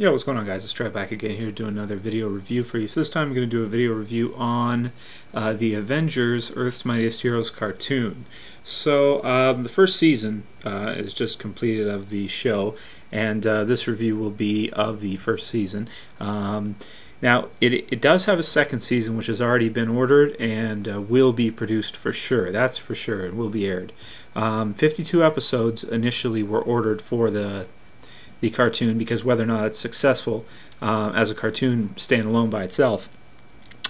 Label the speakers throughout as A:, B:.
A: Yo, what's going on, guys? Let's try back again here to do another video review for you. So this time I'm going to do a video review on the Avengers Earths, Mightiest Heroes cartoon. So the first season is just completed of the show, and this review will be of the first season. Now, it does have a second season, which has already been ordered and will be produced for sure. That's for sure. It will be aired. 52 episodes initially were ordered for the cartoon, because whether or not it's successful as a cartoon standalone by itself,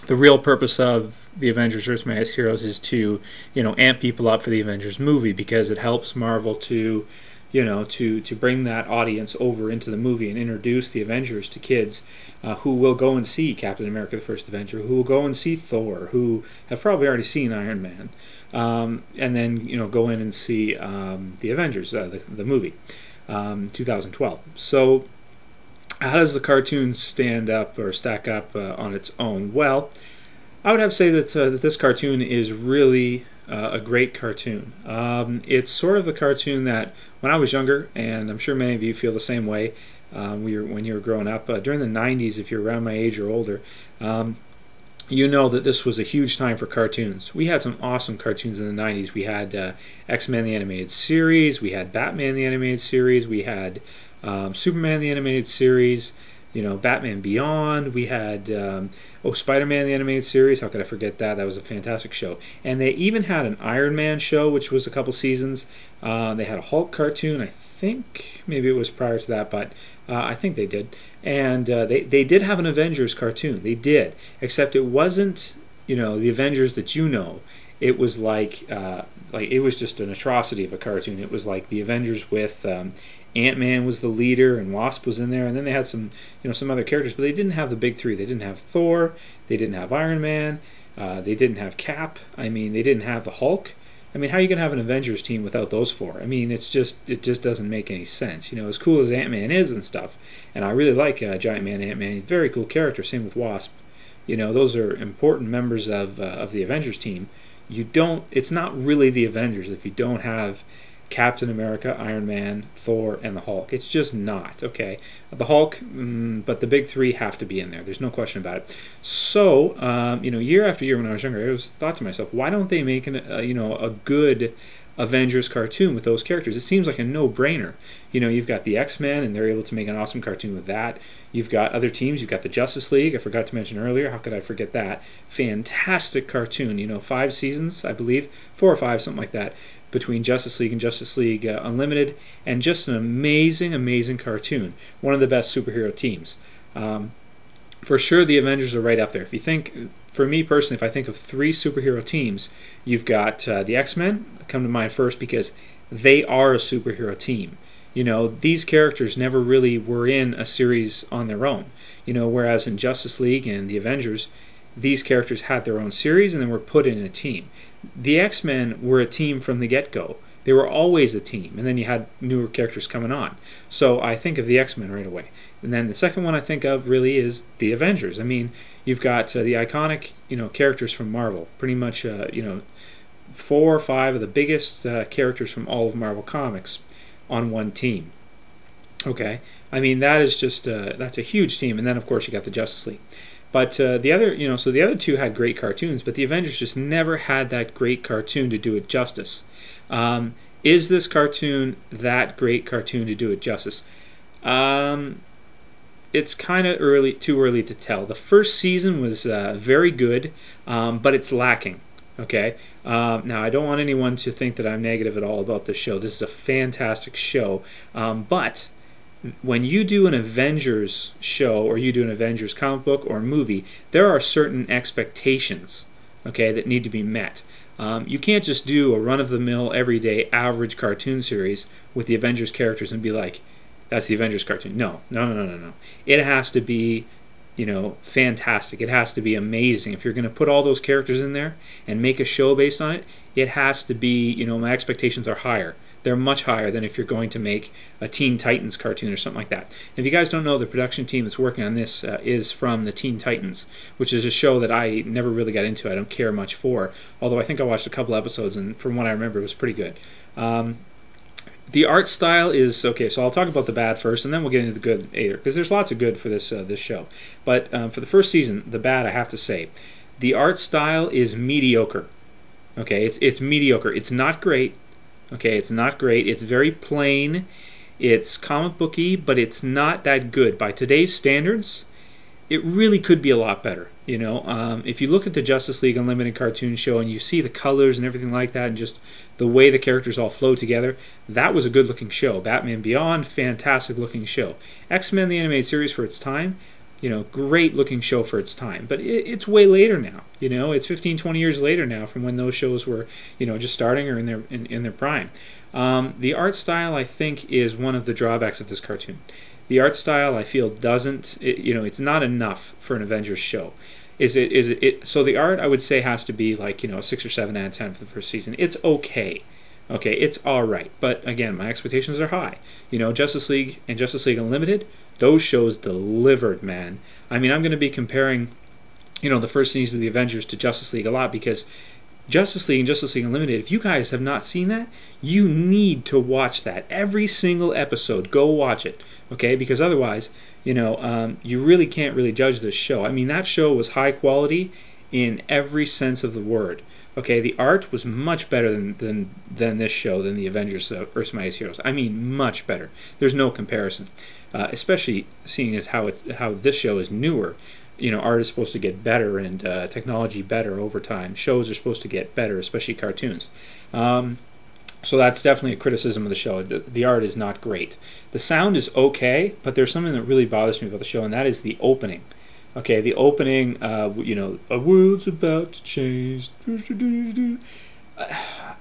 A: the real purpose of the Avengers Earths, Mightiest Heroes is to, amp people up for the Avengers movie, because it helps Marvel to, to bring that audience over into the movie and introduce the Avengers to kids who will go and see Captain America: The First Avenger, who will go and see Thor, who have probably already seen Iron Man, and then go in and see the Avengers, the movie. 2012. So how does the cartoon stand up or stack up on its own? Well, I would have to say that, that this cartoon is really a great cartoon. It's sort of the cartoon that when I was younger, and I'm sure many of you feel the same way when you were growing up, during the 90s, if you're around my age or older, you know that this was a huge time for cartoons. We had some awesome cartoons in the 90s. We had X-Men the Animated Series, we had Batman the Animated Series, we had Superman the Animated Series, Batman Beyond, we had Spider-Man the Animated Series. How could I forget that? That was a fantastic show. And they even had an Iron Man show, which was a couple seasons. They had a Hulk cartoon. I think maybe it was prior to that, but I think they did. And they did have an Avengers cartoon. They did, except it wasn't, the Avengers that you know. It was like it was just an atrocity of a cartoon. It was like the Avengers with Ant-Man was the leader, and Wasp was in there, and then they had some, some other characters, but they didn't have the big three. They didn't have Thor. They didn't have Iron Man. They didn't have Cap. I mean, they didn't have the Hulk. I mean, how are you going to have an Avengers team without those four? I mean, it just doesn't make any sense. As cool as Ant-Man is and stuff, and I really like Giant Man Ant-Man. Very cool character. Same with Wasp. Those are important members of the Avengers team. It's not really the Avengers if you don't have Captain America, Iron Man, Thor, and the Hulk. It's just not, okay? The Hulk, but the big three have to be in there. There's no question about it. So, year after year when I was younger, I always thought to myself, why don't they make a good Avengers cartoon with those characters? It seems like a no-brainer. You've got the X-Men, and they're able to make an awesome cartoon with that. You've got other teams. You've got the Justice League. I forgot to mention earlier. How could I forget that? Fantastic cartoon. 5 seasons, I believe. 4 or 5, something like that, between Justice League and Justice League Unlimited, and just an amazing, amazing cartoon. One of the best superhero teams. For sure, the Avengers are right up there. If you think, for me personally, if I think of 3 superhero teams, you've got the X-Men come to mind first, because they are a superhero team. These characters never really were in a series on their own. Whereas in Justice League and the Avengers, these characters had their own series and then were put in a team. The X-Men were a team from the get-go. They were always a team, and then you had newer characters coming on. So I think of the X-Men right away. And then the second one I think of really is the Avengers. I mean, you've got the iconic, characters from Marvel. Pretty much, 4 or 5 of the biggest characters from all of Marvel Comics on one team. Okay, I mean, that is just that's a huge team. And then of course you got the Justice League. But the other, so the other 2 had great cartoons, but the Avengers just never had that great cartoon to do it justice. Is this cartoon that great cartoon to do it justice? It's kind of too early to tell. The first season was very good, but it's lacking. Okay. Now, I don't want anyone to think that I'm negative at all about this show. This is a fantastic show, but when you do an Avengers show, or you do an Avengers comic book or movie, there are certain expectations, okay, that need to be met. You can't just do a run-of-the-mill, everyday, average cartoon series with the Avengers characters and be like, that's the Avengers cartoon. No. It has to be, fantastic. It has to be amazing. If you're going to put all those characters in there and make a show based on it, it has to be, my expectations are higher. They're much higher than if you're going to make a Teen Titans cartoon or something like that. If you guys don't know, the production team that's working on this is from the Teen Titans, which is a show that I never really got into. I don't care much for, although I think I watched a couple episodes, and from what I remember, it was pretty good. The art style is okay. So I'll talk about the bad first, and then we'll get into the good later, because there's lots of good for this this show. But for the first season, the bad, I have to say, the art style is mediocre. Okay, it's mediocre. It's not great. Okay, it's not great. It's very plain. It's comic booky, but it's not that good by today's standards. It really could be a lot better. You know, if you look at the Justice League Unlimited cartoon show and you see the colors and everything like that, and just the way the characters all flow together, that was a good-looking show. Batman Beyond, fantastic-looking show. X-Men the Animated Series for its time, you know, great-looking show for its time. But it's way later now. You know, it's 15, 20 years later now from when those shows were, you know, just starting or in their prime. The art style, I think, is one of the drawbacks of this cartoon. The art style, I feel, you know, it's not enough for an Avengers show. So the art, I would say, has to be like, you know, a 6 or 7 out of 10 for the first season. It's okay. Okay, it's all right. But again, my expectations are high. You know, Justice League and Justice League Unlimited, those shows delivered, man. I mean, I'm going to be comparing, you know, the first season of the Avengers to Justice League a lot, because Justice League and Justice League Unlimited, if you guys have not seen that, you need to watch that. Every single episode, go watch it, okay? Because otherwise, you know, you really can't really judge this show. I mean, that show was high quality in every sense of the word. Okay, the art was much better than this show, than the Avengers Earths, Mightiest Heroes. I mean, much better. There's no comparison, especially seeing as how this show is newer. You know, art is supposed to get better and technology better over time. Shows are supposed to get better, especially cartoons. So that's definitely a criticism of the show. The art is not great. The sound is okay, but there's something that really bothers me about the show, and that is the opening. Okay, the opening, you know, a world's about to change.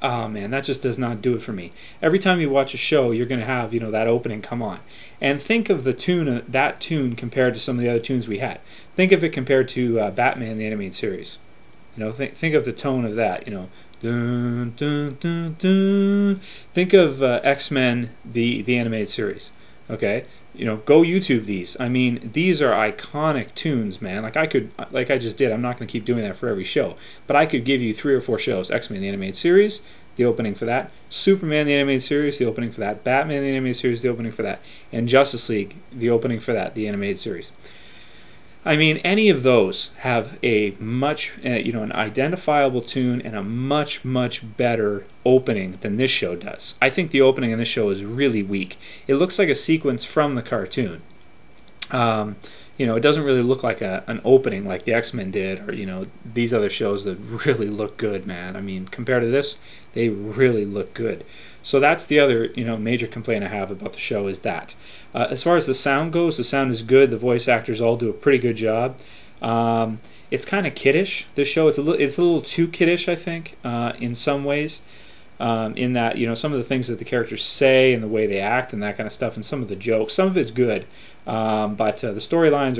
A: Oh man, that just does not do it for me. Every time you watch a show, you're going to have, you know, that opening come on. And think of the tune, that tune compared to some of the other tunes we had. Think of it compared to Batman the Animated Series. You know, think of the tone of that, you know. Dun, dun, dun, dun. Think of X-Men the Animated Series. Okay? You know, go YouTube these. I mean, these are iconic tunes, man. Like I just did. I'm not going to keep doing that for every show, but I could give you 3 or 4 shows. X-Men the Animated Series, the opening for that. Superman the Animated Series, the opening for that. Batman the Animated Series, the opening for that. And Justice League, the opening for that, the Animated Series. I mean, any of those have a much, you know, an identifiable tune and a much, much better opening than this show does. I think the opening in this show is really weak. It looks like a sequence from the cartoon. You know, it doesn't really look like an opening like the X-Men did, or, you know, these other shows that really look good, man. I mean, compared to this, they really look good. So that's the other, you know, major complaint I have about the show is that. As far as the sound goes, the sound is good. The voice actors all do a pretty good job. It's kind of kiddish, this show. It's a little too kiddish, I think, in some ways. In that, you know, some of the things that the characters say and the way they act and that kind of stuff, and some of the jokes. Some of it's good, but the storylines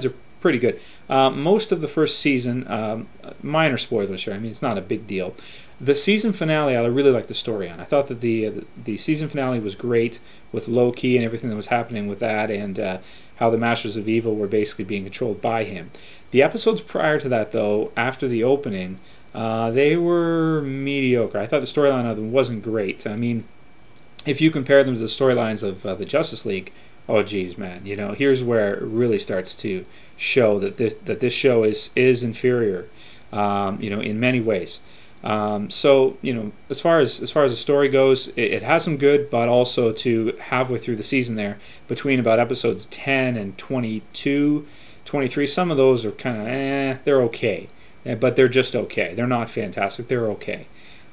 A: are pretty good. Most of the first season, minor spoilers here. I mean, it's not a big deal. The season finale, I really liked the story on. I thought that the season finale was great with Loki and everything that was happening with that, and how the Masters of Evil were basically being controlled by him. The episodes prior to that, though, after the opening, they were mediocre. I thought the storyline of them wasn't great. I mean, if you compare them to the storylines of the Justice League, oh geez, man, you know, here's where it really starts to show that this show is inferior, you know, in many ways. So, you know, as far as the story goes, it has some good, but also to halfway through the season there, between about episodes 10 and 22, 23, some of those are kind of, they're okay. But they're just okay. They're not fantastic. They're okay.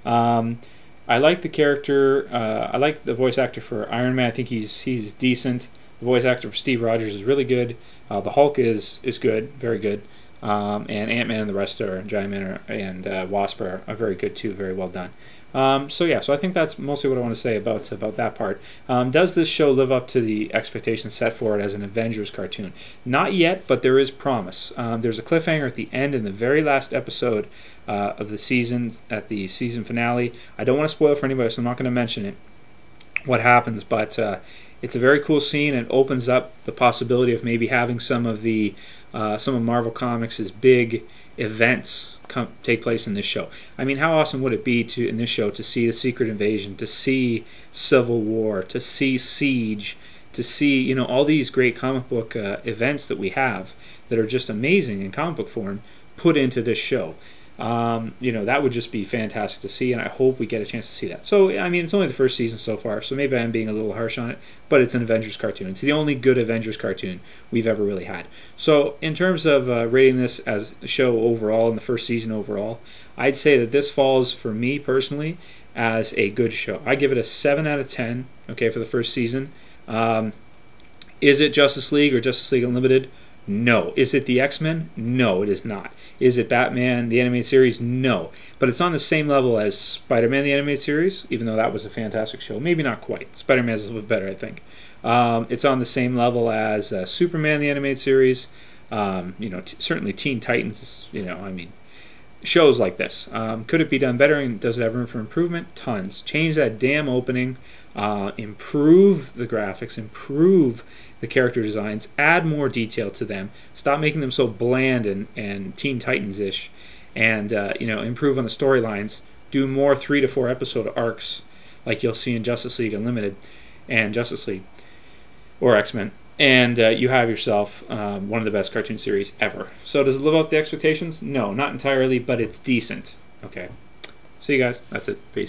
A: I like the character. I like the voice actor for Iron Man. I think he's decent. The voice actor for Steve Rogers is really good. The Hulk is good, very good. And Ant-Man and the rest are, Giant Man and Wasp are very good too, very well done. So yeah, so I think that's mostly what I want to say about that part. Does this show live up to the expectations set for it as an Avengers cartoon? Not yet, but there is promise. There's a cliffhanger at the end in the very last episode of the season, at the season finale. I don't want to spoil it for anybody, so I'm not going to mention it, what happens, but It's a very cool scene, and opens up the possibility of maybe having some of Marvel Comics' big events take place in this show. I mean, how awesome would it be in this show to see the Secret Invasion, to see Civil War, to see Siege, to see all these great comic book events that we have that are just amazing in comic book form put into this show. That would just be fantastic to see, and I hope we get a chance to see that. So, I mean, it's only the first season so far, so maybe I'm being a little harsh on it, but it's an Avengers cartoon. It's the only good Avengers cartoon we've ever really had. So, in terms of rating this as a show overall, in the first season overall, I'd say that this falls, for me personally, as a good show. I give it a 7 out of 10, okay, for the first season. Is it Justice League or Justice League Unlimited? No. Is it the X-Men? No, it is not. Is it Batman, the animated series? No. But it's on the same level as Spider-Man, the animated series, even though that was a fantastic show. Maybe not quite. Spider-Man is a little bit better, I think. It's on the same level as Superman, the animated series. Certainly Teen Titans, shows like this. Could it be done better, and does it have room for improvement? Tons. Change that damn opening. Improve the graphics. Improve the character designs. Add more detail to them. Stop making them so bland and Teen Titans-ish. And, improve on the storylines. Do more 3 to 4 episode arcs like you'll see in Justice League Unlimited and Justice League or X-Men. And you have yourself one of the best cartoon series ever. So does it live up to the expectations? No, not entirely, but it's decent. Okay. See you guys. That's it. Peace.